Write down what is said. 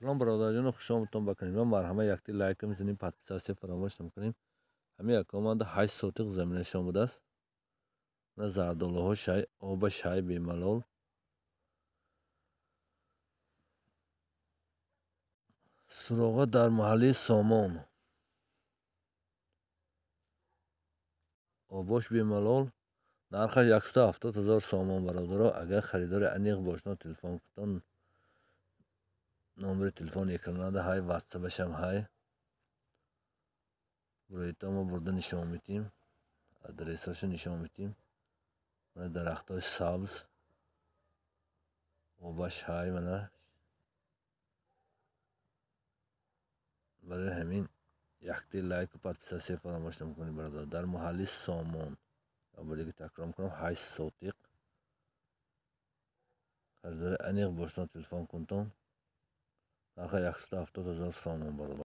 سلام برادران، خوش آمدید به کانال. مرحمت یک لایک میزنیم، پادپیساسی فراموش نکنیم. همین اکامند 8 سوتق زمین شما بوده است. نه زردالو ها شای آب شای بیملال. سراغ در محله سامان. آباش بیملال. نرخش 170,000 سامان برادرها. اگر خریدار انیق باشنا تلفن کتن. نمبر تلفن اکرانه های واتساپش هم های. برایتا ما برده نشان میتیم. ادرساش نشان میتیم. درختاش سبز. آبش های منه. برای همین یک لایک و پادپیساسی فراموش نکنید برادر. در محله سامان اولی که تکرار کنم 8 سوتق خریدار انیق باشنا تلفن کنتم. آخه 170,000 سامان برادر.